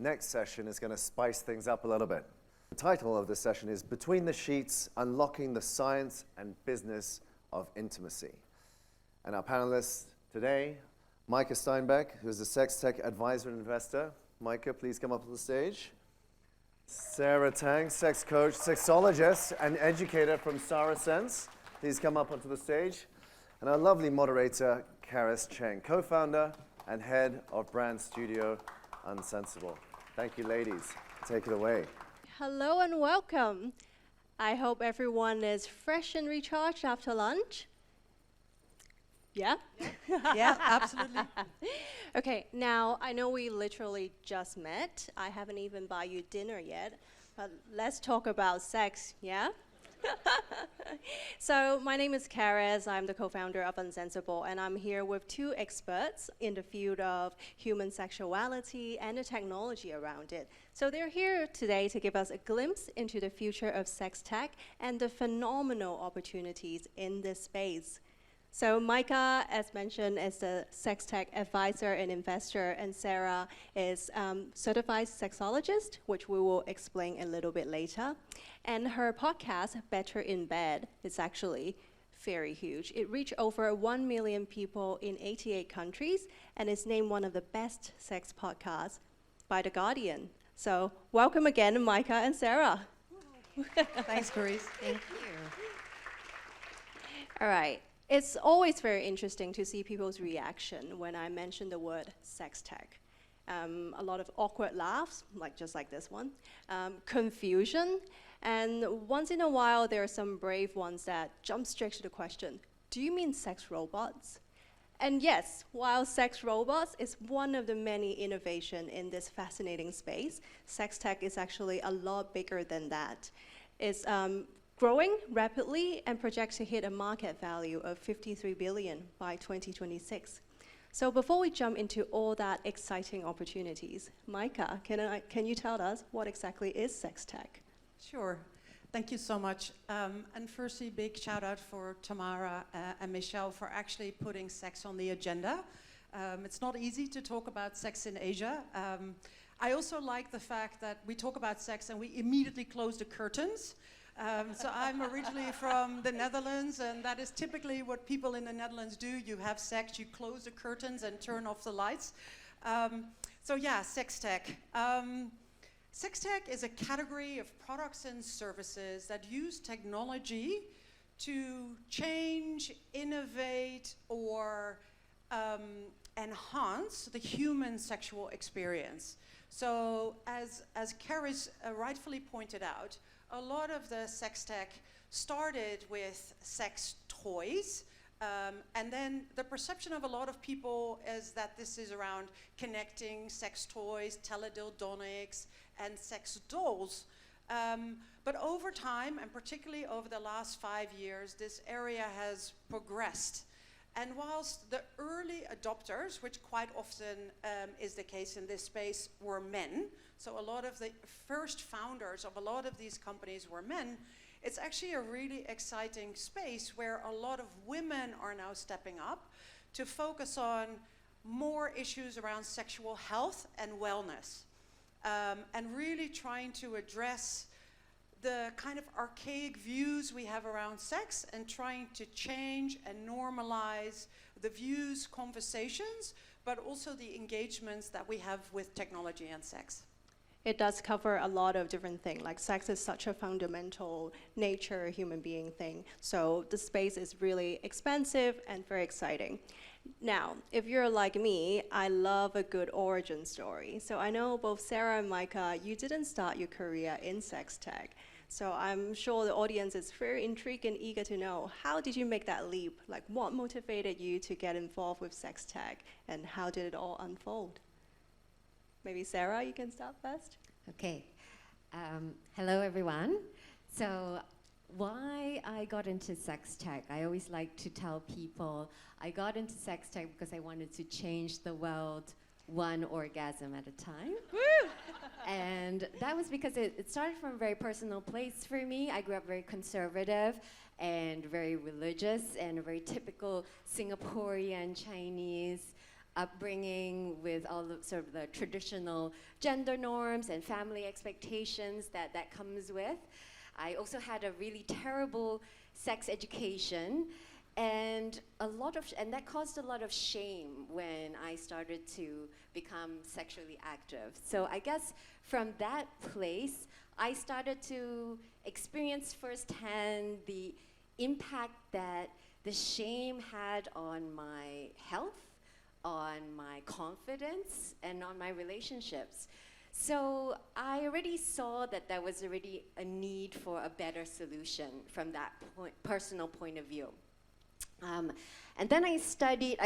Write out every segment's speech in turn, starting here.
next session is going to spice things up a little bit. The title of this session is Between the Sheets, Unlocking the Science and Business of Intimacy. And our panelists today, Maaike Steinebach, who's a sex tech advisor and investor. Maaike, please come up to the stage. Sara Tang, sex coach, sexologist, and educator from Sara Sense. Please come up onto the stage. And our lovely moderator, Karis Cheng, co-founder and head of brand studio Unsensible. Thank you, ladies. Take it away. Hello and welcome. I hope everyone is fresh and recharged after lunch. Yeah? Yeah, absolutely. Okay, now I know we literally just met. I haven't even bought you dinner yet, but let's talk about sex, yeah? So my name is Karis. I'm the co-founder of Unsensible, and I'm here with two experts in the field of human sexuality and the technology around it. So they're here today to give us a glimpse into the future of sex tech and the phenomenal opportunities in this space. So Maaike, as mentioned, is the sex tech advisor and investor, and Sara is certified sexologist, which we will explain a little bit later. And her podcast, Better in Bed, is actually very huge. It reached over 1 million people in 88 countries, and is named one of the best sex podcasts by The Guardian. So welcome again, Maaike and Sara. Thanks, Karis. Thank you. All right. It's always very interesting to see people's reaction when I mention the word sex tech. A lot of awkward laughs, just like this one, confusion, and once in a while there are some brave ones that jump straight to the question, do you mean sex robots? And yes, while sex robots is one of the many innovations in this fascinating space, sex tech is actually a lot bigger than that. It's growing rapidly and projects to hit a market value of 53 billion by 2026. So before we jump into all that exciting opportunities, Maaike, can you tell us what exactly is sex tech? Sure. Thank you so much. And firstly, big shout out for Tamara and Michelle for actually putting sex on the agenda. It's not easy to talk about sex in Asia. I also like the fact that we talk about sex and we immediately close the curtains. So I'm originally from the Netherlands, and that is typically what people in the Netherlands do. You have sex, you close the curtains and turn off the lights. So yeah, sex tech. Sex tech is a category of products and services that use technology to change, innovate, or enhance the human sexual experience. So as Karis rightfully pointed out, a lot of the sex tech started with sex toys, and then the perception of a lot of people is that this is around connecting sex toys, teledildonics, and sex dolls. But over time, and particularly over the last 5 years, this area has progressed. And whilst the early adopters, which quite often is the case in this space, were men, so a lot of the first founders of a lot of these companies were men, it's actually a really exciting space where a lot of women are now stepping up to focus on more issues around sexual health and wellness, and really trying to address the kind of archaic views we have around sex and trying to change and normalize the views, conversations, but also the engagements that we have with technology and sex. It does cover a lot of different things, like sex is such a fundamental nature, human being thing. So the space is really expansive and very exciting. Now, if you're like me, I love a good origin story. So I know both Sara and Maaike, you didn't start your career in sex tech. So I'm sure the audience is very intrigued and eager to know, how did you make that leap? Like, what motivated you to get involved with sex tech, and how did it all unfold? Maybe Sara, you can start first. Okay. Hello, everyone. So why I got into sex tech, I always like to tell people I got into sex tech because I wanted to change the world one orgasm at a time. Woo! And that was because it started from a very personal place for me. I grew up very conservative and very religious and a very typical Singaporean Chinese upbringing with all the sort of the traditional gender norms and family expectations that comes with. I also had a really terrible sex education, and that caused a lot of shame when I started to become sexually active. So I guess from that place, I started to experience firsthand the impact that the shame had on my health, on my confidence, and on my relationships. So I already saw that there was already a need for a better solution from that personal point of view. And then I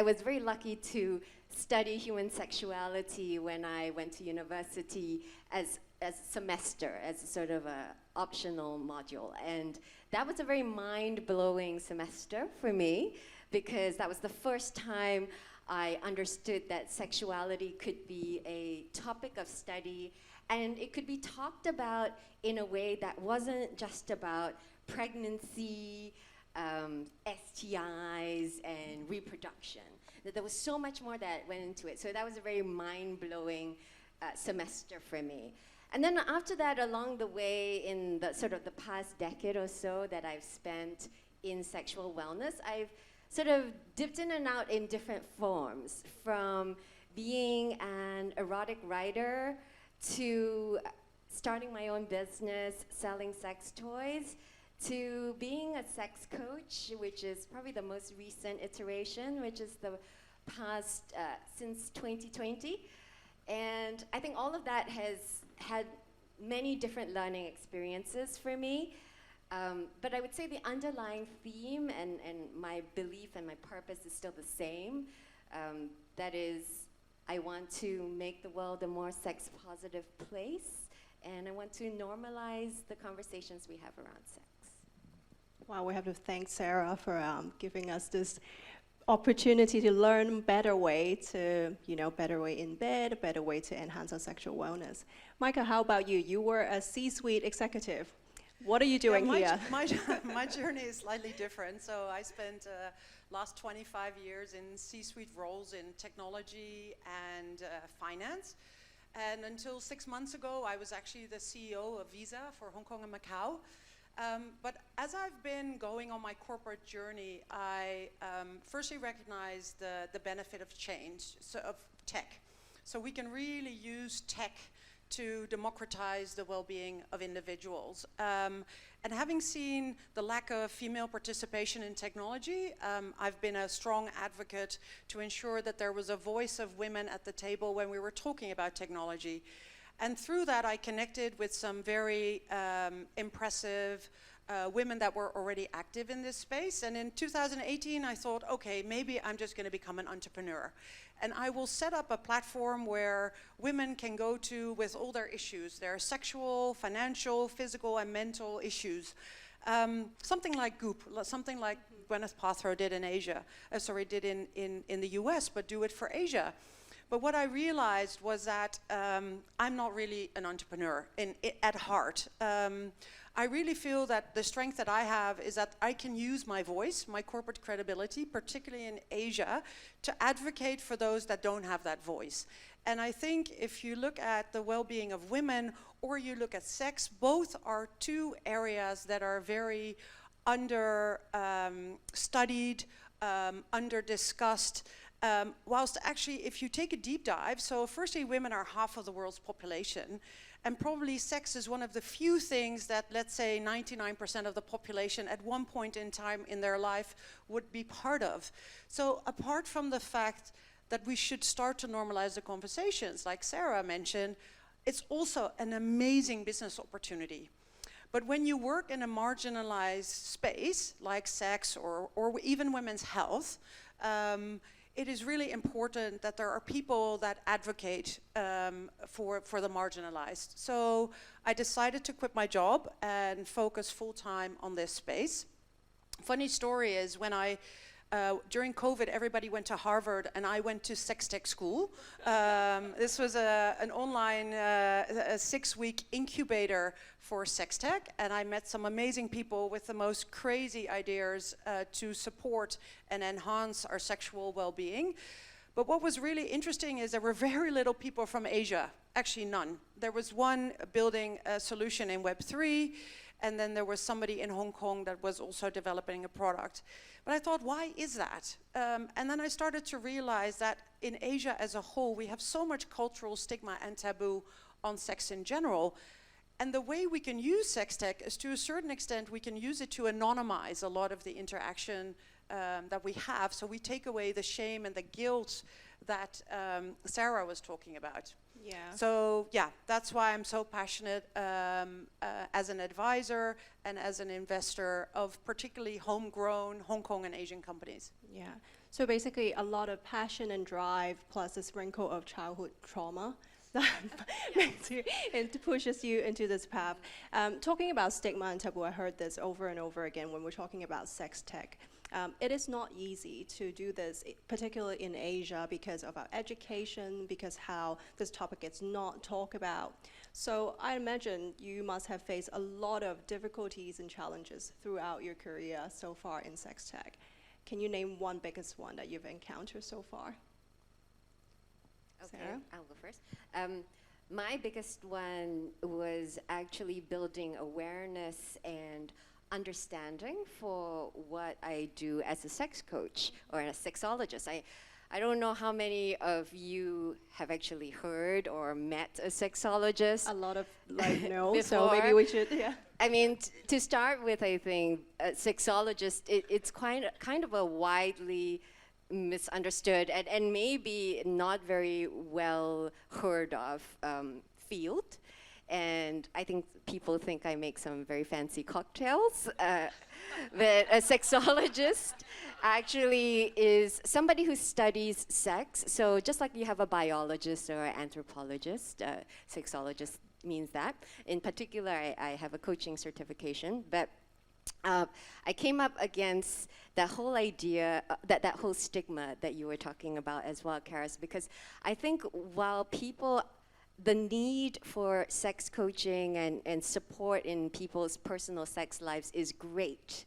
was very lucky to study human sexuality when I went to university as a semester, as sort of a optional module. And that was a very mind-blowing semester for me, because that was the first time I understood that sexuality could be a topic of study, and it could be talked about in a way that wasn't just about pregnancy, STIs, and reproduction. That there was so much more that went into it. So that was a very mind-blowing semester for me. And then after that, along the way, in the sort of the past decade or so that I've spent in sexual wellness, I've sort of dipped in and out in different forms, from being an erotic writer to starting my own business, selling sex toys, to being a sex coach, which is probably the most recent iteration, which is the past since 2020. And I think all of that has had many different learning experiences for me. But I would say the underlying theme and my belief and my purpose is still the same. That is, I want to make the world a more sex-positive place, and I want to normalize the conversations we have around sex. Wow, we have to thank Sara for giving us this opportunity to learn better way to, better way in bed, a better way to enhance our sexual wellness. Maaike, how about you? You were a C-suite executive. What are you doing here? My journey is slightly different. So I spent last 25 years in C-suite roles in technology and finance. And until 6 months ago, I was actually the CEO of Visa for Hong Kong and Macau. But as I've been going on my corporate journey, I firstly recognized the benefit of change, so of tech. So we can really use tech to democratize the well-being of individuals. And having seen the lack of female participation in technology, I've been a strong advocate to ensure that there was a voice of women at the table when we were talking about technology. And through that, I connected with some very impressive women that were already active in this space. And in 2018, I thought, okay, maybe I'm just going to become an entrepreneur. And I will set up a platform where women can go to with all their issues, their sexual, financial, physical, and mental issues. Something like Goop, something like Gwyneth Paltrow did in Asia, did in the US, but do it for Asia. But what I realized was that I'm not really an entrepreneur at heart. I really feel that the strength that I have is that I can use my voice, my corporate credibility, particularly in Asia, to advocate for those that don't have that voice. And I think if you look at the well-being of women or you look at sex, both are two areas that are very under studied, under discussed. Whilst actually, if you take a deep dive, so firstly, women are half of the world's population, and probably sex is one of the few things that, let's say, 99% of the population at one point in time in their life would be part of. So apart from the fact that we should start to normalize the conversations, like Sara mentioned, it's also an amazing business opportunity. But when you work in a marginalized space, like sex or even women's health, it is really important that there are people that advocate for the marginalized. So I decided to quit my job and focus full-time on this space. Funny story is when during COVID, everybody went to Harvard and I went to sex tech school. This was an online 6-week incubator for sex tech, and I met some amazing people with the most crazy ideas to support and enhance our sexual well-being. But what was really interesting is there were very little people from Asia, actually none. There was one building a solution in Web3, and then there was somebody in Hong Kong that was also developing a product. But I thought, why is that? And then I started to realize that in Asia as a whole, we have so much cultural stigma and taboo on sex in general. And the way we can use sex tech is, to a certain extent, we can use it to anonymize a lot of the interaction that we have. So we take away the shame and the guilt that Sara was talking about. Yeah. So yeah, that's why I'm so passionate as an advisor and as an investor of particularly homegrown Hong Kong and Asian companies. Yeah. So basically, a lot of passion and drive, plus a sprinkle of childhood trauma that makes you and pushes you into this path. Talking about stigma and taboo, I heard this over and over again when we're talking about sex tech. It is not easy to do this, particularly in Asia, because of our education, because how this topic is not talked about. So I imagine you must have faced a lot of difficulties and challenges throughout your career so far in sex tech. Can you name one biggest one that you've encountered so far? Okay, Sara? I'll go first. My biggest one was actually building awareness and understanding for what I do as a sex coach or a sexologist. I don't know how many of you have actually heard or met a sexologist. A lot of no, so Before. maybe we should, yeah. I mean, to start with, I think a sexologist, it's kind of a widely misunderstood and maybe not very well heard of field. And I think people think I make some very fancy cocktails. But a sexologist actually is somebody who studies sex. So just like you have a biologist or an anthropologist, sexologist means that. In particular, I have a coaching certification. But I came up against that whole idea, that whole stigma that you were talking about as well, Karis, because I think while people, the need for sex coaching and support in people's personal sex lives is great,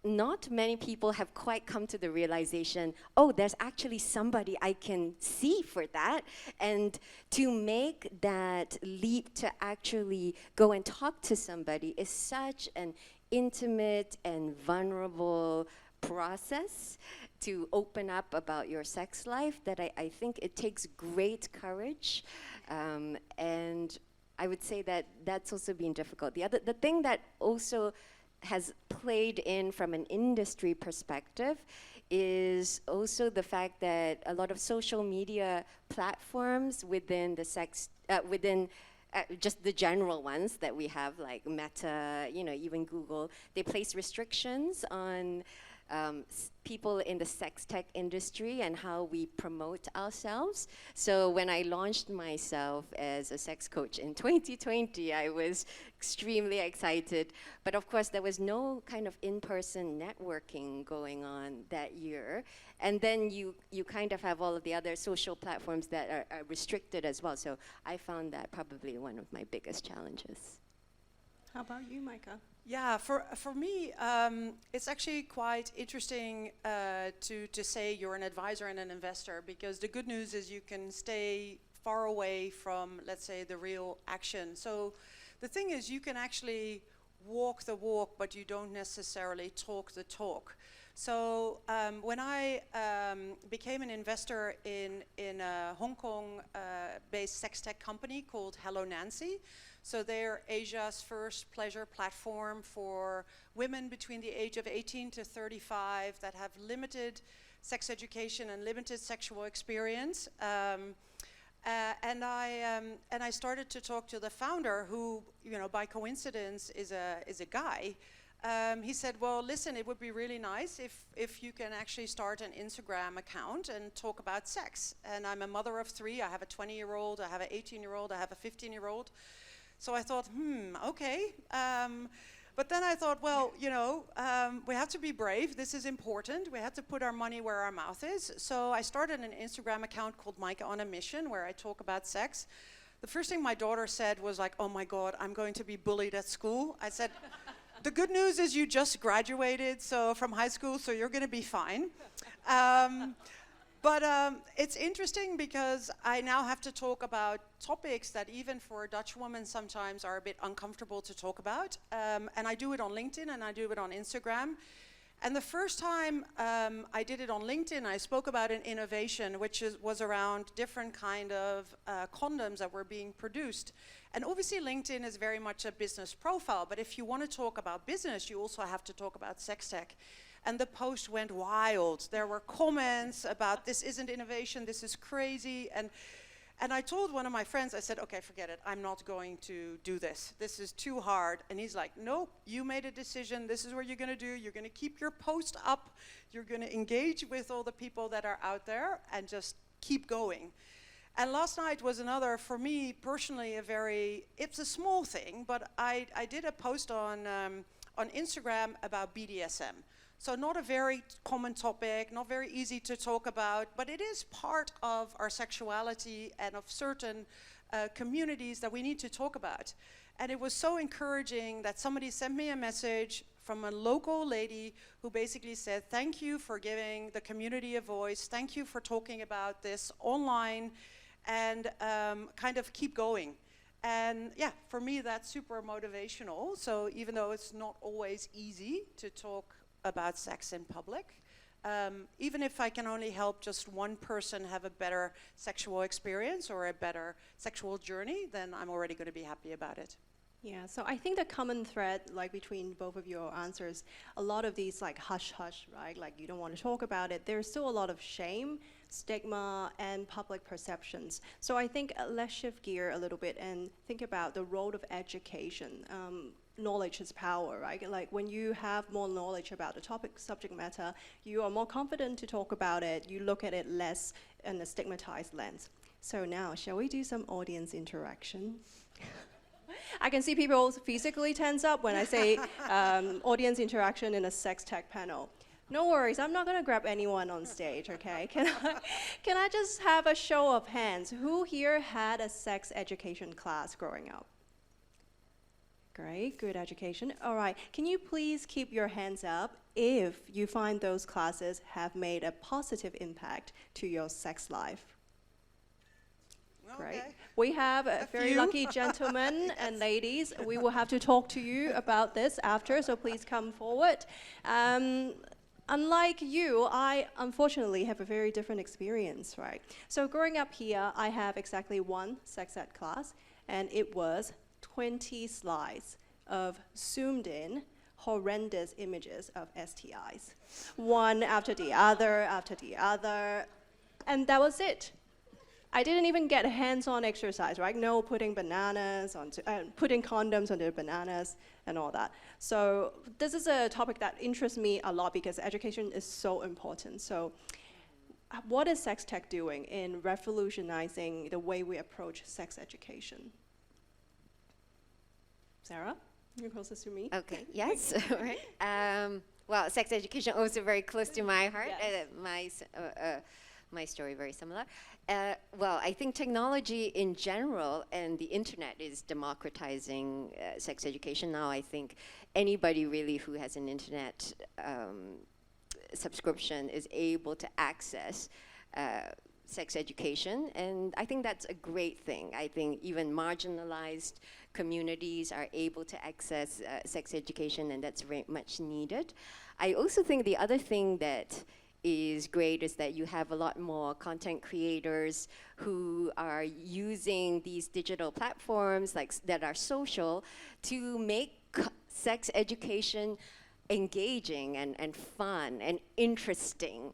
not many people have quite come to the realization, oh, there's actually somebody I can see for that. And to make that leap to actually go and talk to somebody is such an intimate and vulnerable process to open up about your sex life that I think it takes great courage. And I would say that that's also been difficult. The thing that also has played in from an industry perspective is also the fact that a lot of social media platforms within the sex, just the general ones that we have, like Meta, even Google, they place restrictions on people in the sex tech industry and how we promote ourselves. So when I launched myself as a sex coach in 2020, I was extremely excited. But of course, there was no kind of in-person networking going on that year. And then you kind of have all of the other social platforms that are restricted as well. So I found that probably one of my biggest challenges. How about you, Maaike? Yeah, for me, it's actually quite interesting to say you're an advisor and an investor, because the good news is you can stay far away from, let's say, the real action. So the thing is, you can actually walk the walk, but you don't necessarily talk the talk. So when I became an investor in a Hong Kong-based sex tech company called Hello Nancy, so they're Asia's first pleasure platform for women between the age of 18 to 35 that have limited sex education and limited sexual experience. And I started to talk to the founder, who, by coincidence is a guy. He said, well, listen, it would be really nice if you can actually start an Instagram account and talk about sex. And I'm a mother of 3. I have a 20-year-old, I have an 18-year-old, I have a 15-year-old. So I thought, okay. But then I thought, well, we have to be brave. This is important. We have to put our money where our mouth is. So I started an Instagram account called Maaike on a Mission, where I talk about sex. The first thing my daughter said was like, oh my God, I'm going to be bullied at school. I said, the good news is you just graduated from high school, so you're going to be fine. But it's interesting because I now have to talk about topics that even for a Dutch woman sometimes are a bit uncomfortable to talk about. And I do it on LinkedIn and I do it on Instagram. And the first time I did it on LinkedIn, I spoke about an innovation which was around different kind of condoms that were being produced. And obviously LinkedIn is very much a business profile, but if you want to talk about business, you also have to talk about sex tech. And the post went wild. There were comments about this isn't innovation, this is crazy. And I told one of my friends, I said, okay, forget it. I'm not going to do this. This is too hard. And he's like, nope, you made a decision. This is what you're going to do. You're going to keep your post up. You're going to engage with all the people that are out there and just keep going. And last night was another, for me personally, it's a small thing, but I did a post on Instagram about BDSM. So not a very common topic, not very easy to talk about, but it is part of our sexuality and of certain communities that we need to talk about. And it was so encouraging that somebody sent me a message from a local lady who basically said, thank you for giving the community a voice, thank you for talking about this online, and kind of keep going. And yeah, for me that's super motivational. So even though it's not always easy to talk about sex in public, even if I can only help just one person have a better sexual experience or a better sexual journey, then I'm already going to be happy about it. Yeah, so I think the common thread, like between both of your answers, a lot of these like hush hush, right? Like you don't want to talk about it. There's still a lot of shame, stigma, and public perceptions. So I think let's shift gear a little bit and think about the role of education. Knowledge is power, right? Like when you have more knowledge about the topic, subject matter, you are more confident to talk about it. You look at it less in a stigmatized lens. So now, shall we do some audience interaction? I can see people physically tense up when I say audience interaction in a sex tech panel. No worries, I'm not gonna grab anyone on stage, okay? Can I just have a show of hands? Who here had a sex education class growing up? Great, good education. All right, can you please keep your hands up if you find those classes have made a positive impact to your sex life? Great. Okay. We have a very lucky gentlemen yes. and ladies. We will have to talk to you about this after, so please come forward. Unlike you, I unfortunately have a very different experience, right? So growing up here, I have exactly one sex ed class, and it was 20 slides of zoomed in horrendous images of STIs. One after the other, and that was it. I didn't even get hands-on exercise, right? No putting bananas onto, putting condoms onto bananas and all that. So this is a topic that interests me a lot because education is so important. So what is sex tech doing in revolutionizing the way we approach sex education? Sarah, you're closest to me. Okay, yes, all right. Well, sex education also very close to my heart. Yes. My story very similar. Well, I think technology in general and the internet is democratizing sex education now. I think anybody really who has an internet subscription is able to access sex education, and I think that's a great thing. I think even marginalized communities are able to access sex education, and that's very much needed. I also think the other thing that is great is that you have a lot more content creators who are using these digital platforms that are social to make sex education engaging and fun and interesting,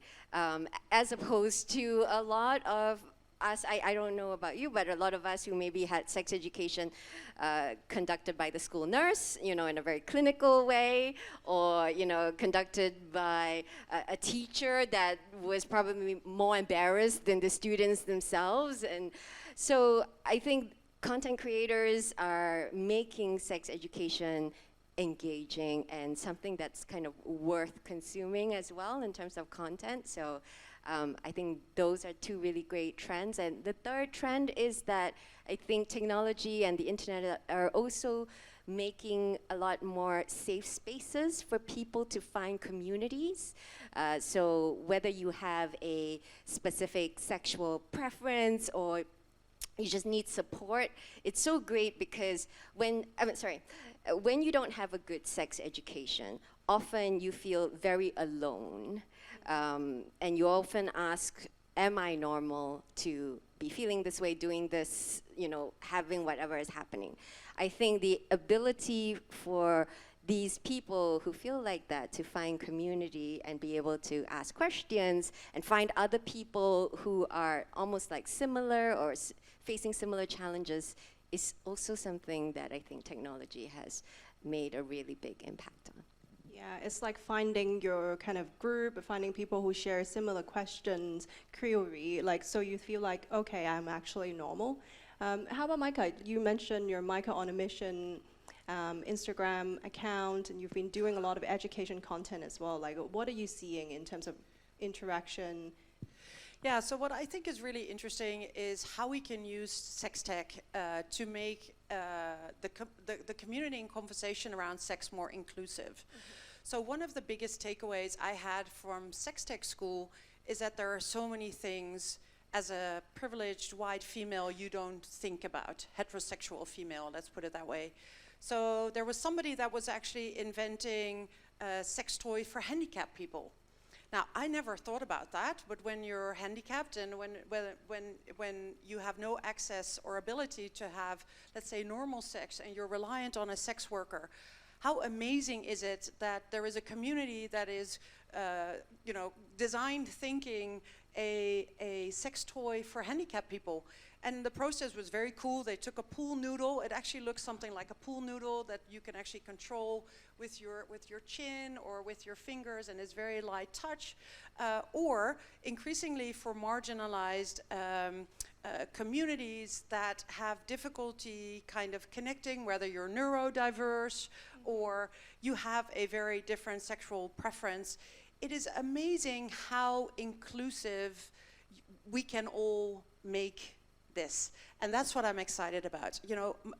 as opposed to a lot of us, I don't know about you, but a lot of us who maybe had sex education conducted by the school nurse, in a very clinical way, or, conducted by a teacher that was probably more embarrassed than the students themselves. And so I think content creators are making sex education engaging and something that's kind of worth consuming as well in terms of content. So I think those are two really great trends. And the third trend is that I think technology and the internet are also making a lot more safe spaces for people to find communities. So whether you have a specific sexual preference or you just need support, it's so great because when you don't have a good sex education, often you feel very alone. And you often ask, am I normal to be feeling this way, doing this, having whatever is happening? I think the ability for these people who feel like that to find community and be able to ask questions and find other people who are almost like similar or facing similar challenges is also something that I think technology has made a really big impact on. Yeah, it's like finding your kind of group, finding people who share similar questions, query, so you feel like, okay, I'm actually normal. How about Maaike? You mentioned your Maaike on a Mission Instagram account, and you've been doing a lot of education content as well. What are you seeing in terms of interaction? Yeah, so what I think is really interesting is how we can use sex tech to make the community and conversation around sex more inclusive. So one of the biggest takeaways I had from sex tech school is that there are so many things as a privileged white female you don't think about, heterosexual female, let's put it that way. So there was somebody that was actually inventing a sex toy for handicapped people. Now, I never thought about that, but when you're handicapped and when you have no access or ability to have, let's say, normal sex, and you're reliant on a sex worker, how amazing is it that there is a community that is, designed thinking a sex toy for handicapped people. And the process was very cool. They took a pool noodle. It actually looks something like a pool noodle that you can actually control with your chin or with your fingers, and it's very light touch. Or increasingly for marginalized communities that have difficulty kind of connecting, whether you're neurodiverse or you have a very different sexual preference. It is amazing how inclusive we can all make this. And that's what I'm excited about.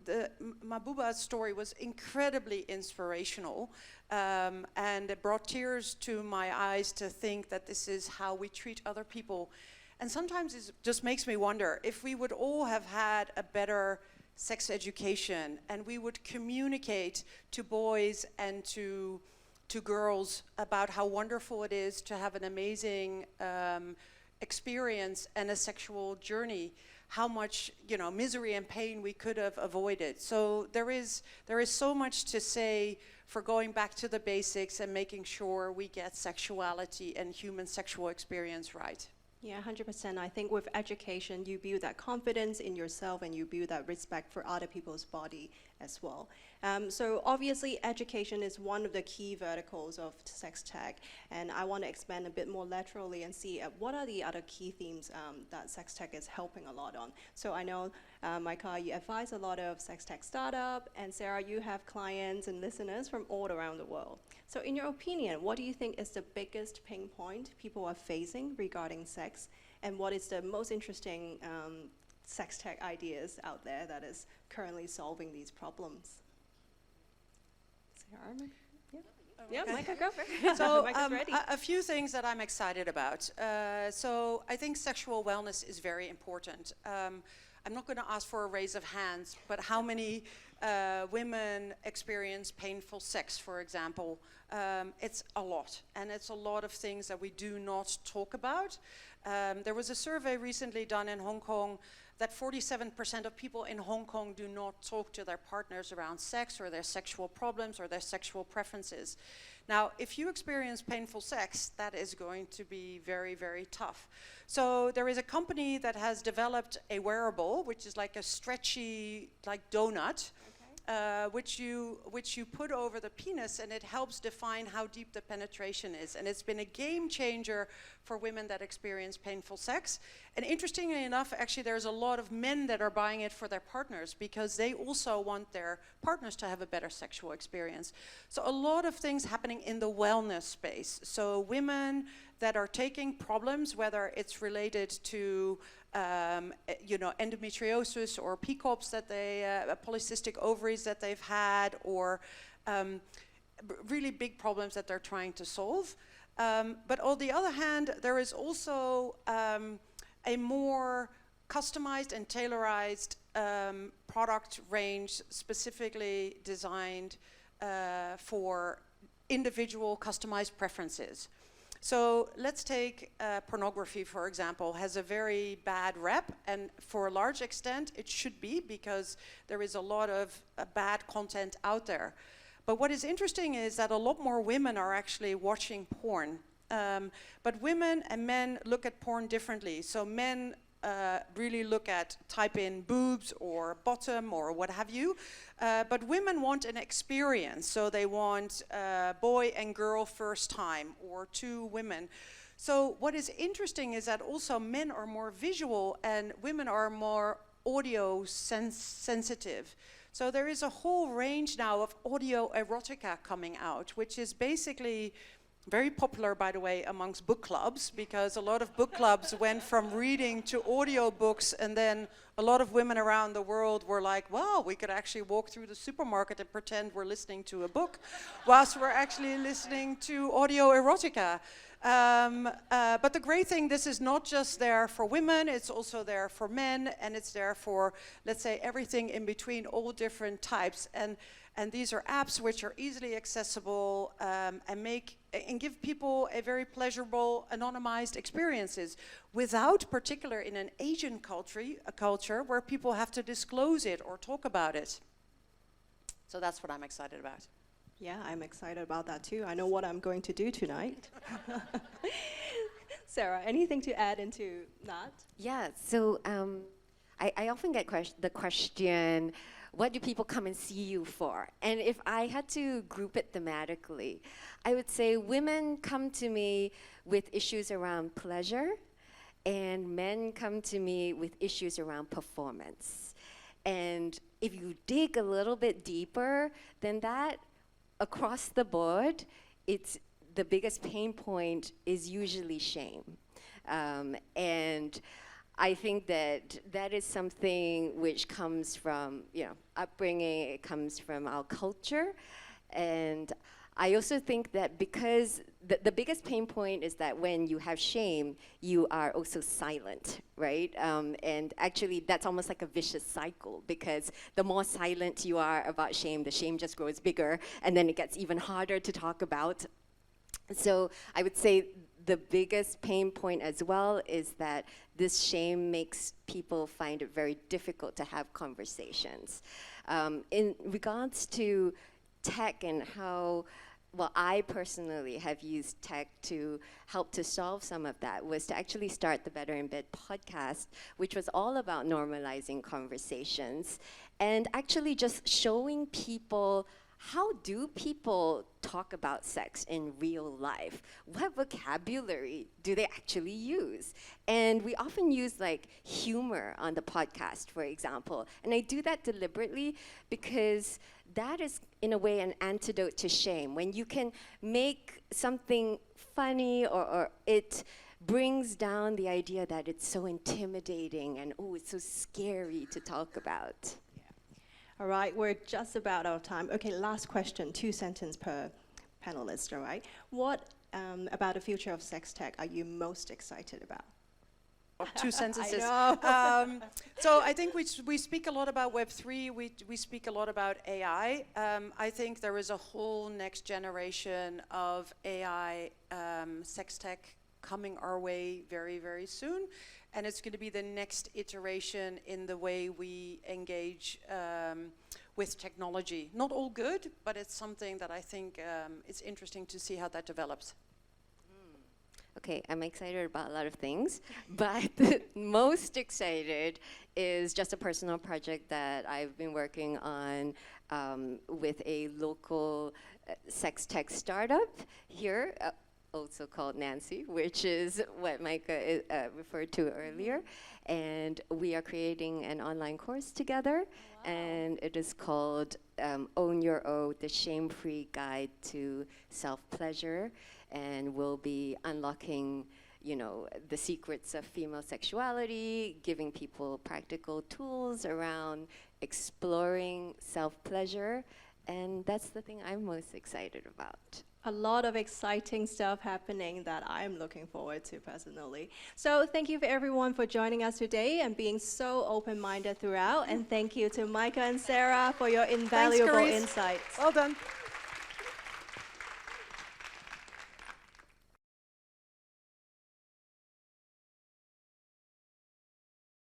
The Mabuba's story was incredibly inspirational, and it brought tears to my eyes to think that this is how we treat other people. And sometimes it just makes me wonder if we would all have had a better sex education and we would communicate to boys and to girls about how wonderful it is to have an amazing experience and a sexual journey, how much misery and pain we could have avoided. So there is so much to say for going back to the basics and making sure we get sexuality and human sexual experience right. Yeah, 100%. I think with education, you build that confidence in yourself and you build that respect for other people's body as well. So obviously, education is one of the key verticals of sex tech, and I want to expand a bit more laterally and see what are the other key themes that sex tech is helping a lot on. So I know, Maaike, you advise a lot of sex tech startup, and Sara, you have clients and listeners from all around the world. So in your opinion, what do you think is the biggest pain point people are facing regarding sex, and what is the most interesting sex tech ideas out there that is currently solving these problems? Sara? Yeah. Okay. Yeah, Maaike, go for it. So Maaike's ready. a few things that I'm excited about. So I think sexual wellness is very important. I'm not going to ask for a raise of hands, but how many women experience painful sex, for example? It's a lot, and it's a lot of things that we do not talk about. There was a survey recently done in Hong Kong that 47% of people in Hong Kong do not talk to their partners around sex or their sexual problems or their sexual preferences. Now, if you experience painful sex, that is going to be very, very tough. So there is a company that has developed a wearable, which is like a stretchy, like donut, which you put over the penis, and it helps define how deep the penetration is. And it's been a game changer for women that experience painful sex. And interestingly enough, actually, there's a lot of men that are buying it for their partners because they also want their partners to have a better sexual experience. So a lot of things happening in the wellness space. So women that are taking problems, whether it's related to endometriosis or PCOS that polycystic ovaries that they've had, or really big problems that they're trying to solve. But on the other hand, there is also a more customized and tailorized product range specifically designed for individual customized preferences. So let's take pornography, for example, has a very bad rep, and for a large extent it should be, because there is a lot of bad content out there. But what is interesting is that a lot more women are actually watching porn. But women and men look at porn differently. So men really type in boobs or bottom or what have you. But women want an experience. So they want boy and girl first time, or two women. So what is interesting is that also men are more visual and women are more audio sensitive. So there is a whole range now of audio erotica coming out, which is basically very popular, by the way, amongst book clubs, because a lot of book clubs went from reading to audio books, and then a lot of women around the world were like, wow, we could actually walk through the supermarket and pretend we're listening to a book whilst we're actually listening to audio erotica. But the great thing, this is not just there for women, it's also there for men, and it's there for, let's say, everything in between, all different types. And these are apps which are easily accessible and give people a very pleasurable, anonymized experiences, without, particular in an Asian culture where people have to disclose it or talk about it. So that's what I'm excited about. Yeah, I'm excited about that too. I know what I'm going to do tonight. Sarah, anything to add into that? Yeah, so I often get the question, what do people come and see you for? And if I had to group it thematically, I would say women come to me with issues around pleasure, and men come to me with issues around performance. And if you dig a little bit deeper than that, across the board, the biggest pain point is usually shame. And I think that is something which comes from, upbringing, it comes from our culture. And I also think that because the biggest pain point is that when you have shame, you are also silent, right? And actually, that's almost like a vicious cycle, because the more silent you are about shame, the shame just grows bigger, and then it gets even harder to talk about. So I would say the biggest pain point as well is that this shame makes people find it very difficult to have conversations. In regards to tech and how, well, I personally have used tech to help to solve some of that, was to actually start the Better in Bed podcast, which was all about normalizing conversations and actually just showing people, how do people talk about sex in real life? What vocabulary do they actually use? And we often use like humor on the podcast, for example. And I do that deliberately because that is, in a way, an antidote to shame. When you can make something funny, or it brings down the idea that it's so intimidating and, oh, it's so scary to talk about. All right, we're just about out of time. Okay, last question, 2 sentences per panelist, all right? What about the future of sex tech are you most excited about? 2 sentences. I know. So I think we speak a lot about Web3, we speak a lot about AI. I think there is a whole next generation of AI sex tech coming our way very, very soon. And it's going to be the next iteration in the way we engage with technology. Not all good, but it's something that I think it's interesting to see how that develops. Okay, I'm excited about a lot of things, but the most excited is just a personal project that I've been working on with a local sex tech startup here, also called Nancy, which is what Maaike referred to earlier. And we are creating an online course together, and it is called Own Your O, the Shame-Free Guide to Self-Pleasure. and we'll be unlocking, you know, the secrets of female sexuality, giving people practical tools around exploring self-pleasure, and that's the thing I'm most excited about. A lot of exciting stuff happening that I'm looking forward to personally. So thank you for everyone for joining us today and being so open-minded throughout. And thank you to Maaike and Sara for your invaluable insights. Well done.